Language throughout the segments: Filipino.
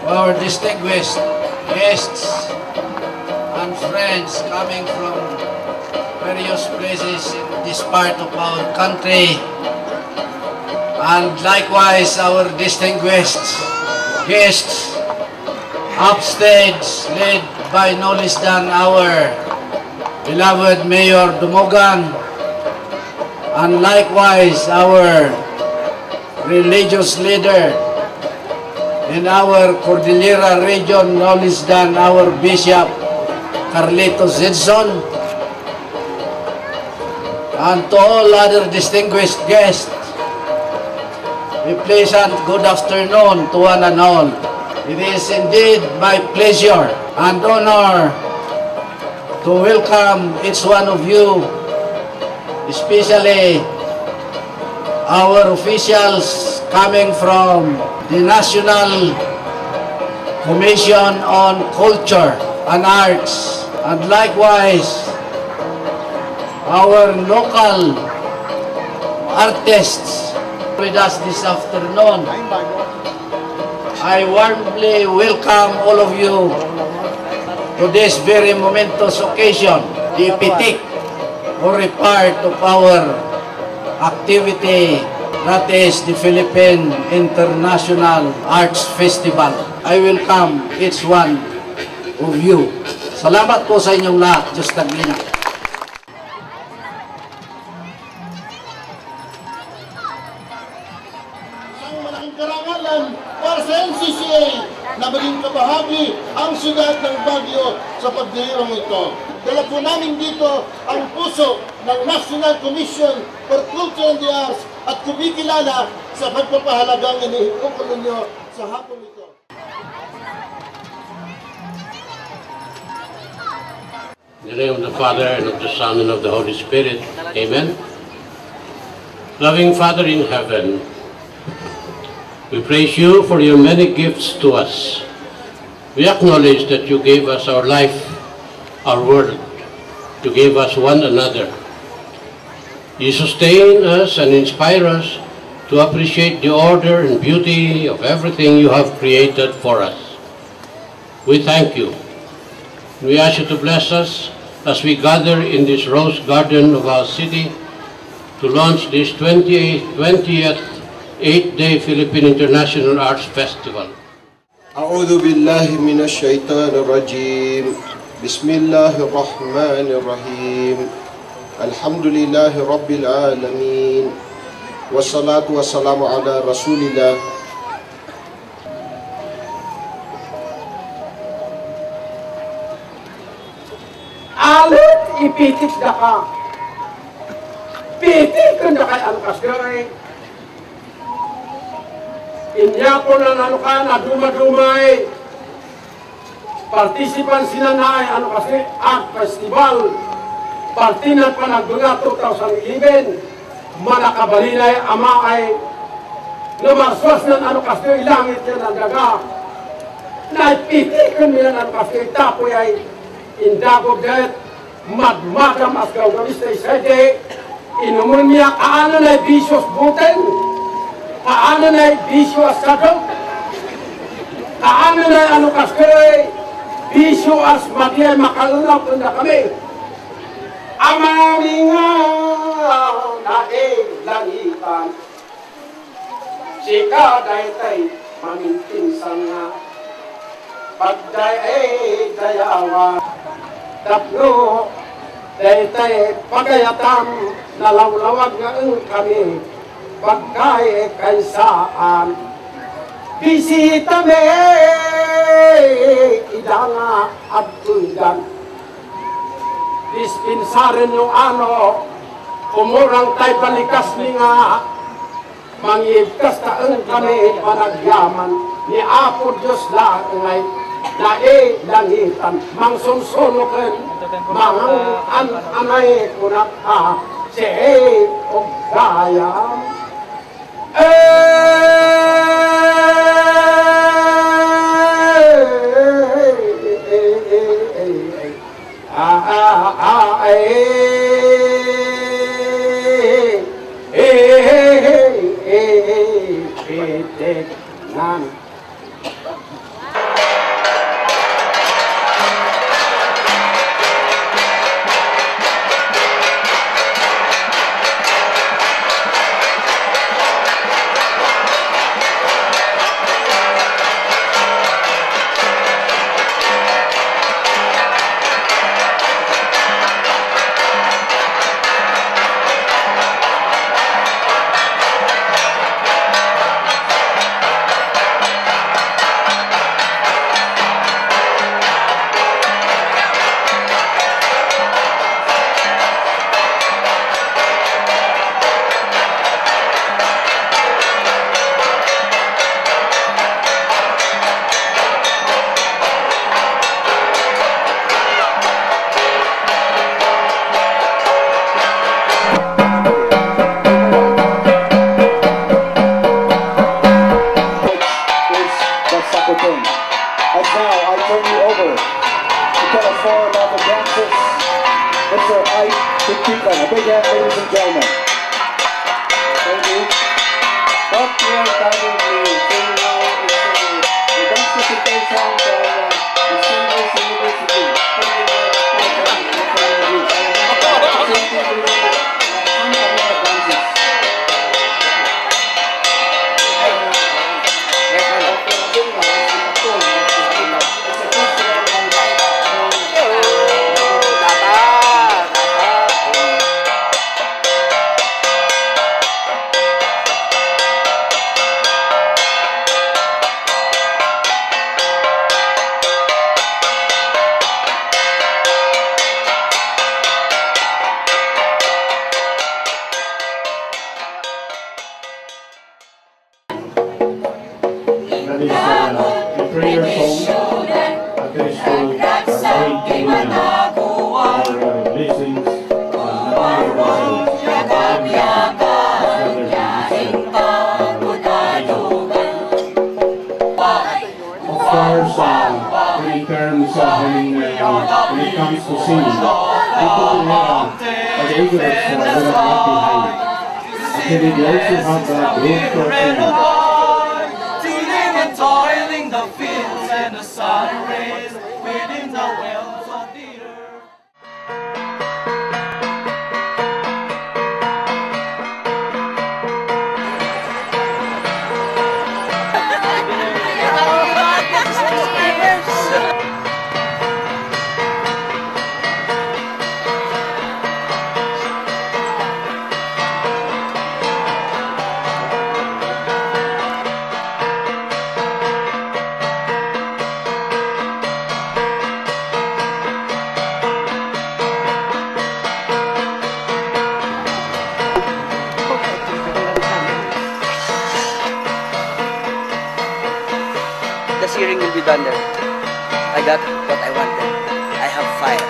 Our distinguished guests and friends coming from various places in this part of our country, and likewise our distinguished guests upstage led by no less than our beloved Mayor Dumogan, and likewise our religious leader in our Cordillera region, no less than our Bishop Carlitos Zedson, and to all other distinguished guests, a pleasant good afternoon to one and all. It is indeed my pleasure and honor to welcome each one of you, especially our officials coming from the National Commission on Culture and Arts, and likewise our local artists with us this afternoon. I warmly welcome all of you to this very momentous occasion, the Pitik, or a part of our activity, that is the Philippine International Arts Festival. I welcome each one of you. Salamat po sa inyong lahat. Diyos taglina. Ang malaking karangalan para sa NCCA na maging kabahagi ang siyudad ng Baguio sa pagdiriwang ito. Dala po namin dito ang puso ng National Commission for Culture and the Arts at kumikilala sa pagpapahalagang inihukulo ninyo sa hapon ito. In the name of the Father, and of the Son, and of the Holy Spirit. Amen. Loving Father in heaven, we praise you for your many gifts to us. We acknowledge that you gave us our life, our world. You gave us one another. You sustain us and inspire us to appreciate the order and beauty of everything you have created for us. We thank you. We ask you to bless us as we gather in this rose garden of our city to launch this 20th 8-day Philippine International Arts Festival. أعوذ بالله من الشيطان الرجيم بسم الله الرحمن الرحيم الحمد لله رب العالمين والصلاة والسلام على رسول الله. Alit ipitik na ka. Pitik na kay Alcasgray. Inya ko na ka na dumadumay. Participan sila na ay kasi Art Festival. Partinat pa nagdunga 2011. Manakabalinay ama ay lumarswas ng kasi langit yan ang daga. Naipitikan nila kasi tapoy ay indagog death madmadam as gawgalis na isede, inumun niya kaano na bisyos buten, kaano na bisyo as kadok, kaano na ano kaskoy, bisyo as magiyay makalunap na kami. Amami nga langitan, sika daytay mamintinsan nga, pagday dayawan, tapno daytay pagayatam nalawlawag nga ang kami, pagkay kaysaan. Bisita me idanga at tulgan, dispensaren yung ano, umurang tay balikas ni nga, mangibkas taang kami panagyaman, ni Apo Diyos lang ngay, nae langitan, mangsunsunukin, mangang anay kunak ha, siye o gayam. The searing will be done there. I got what I wanted. I have fire.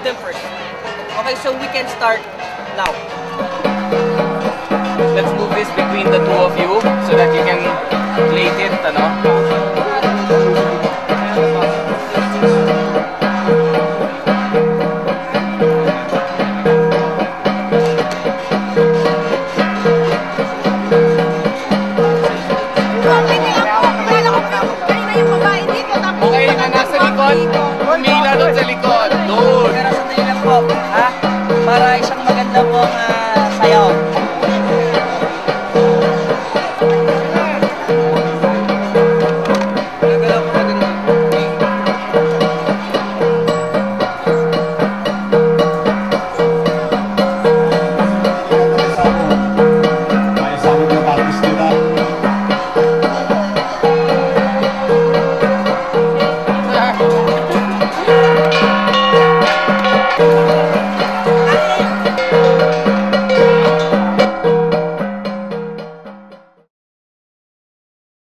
them first. Okay, so we can start now. Let's move this between the two of you so that you can plate it, ano? Okay, na nasa likod. Humila doon sa likod. Doon. Pero sandali lang po, ha? Para isang maganda pong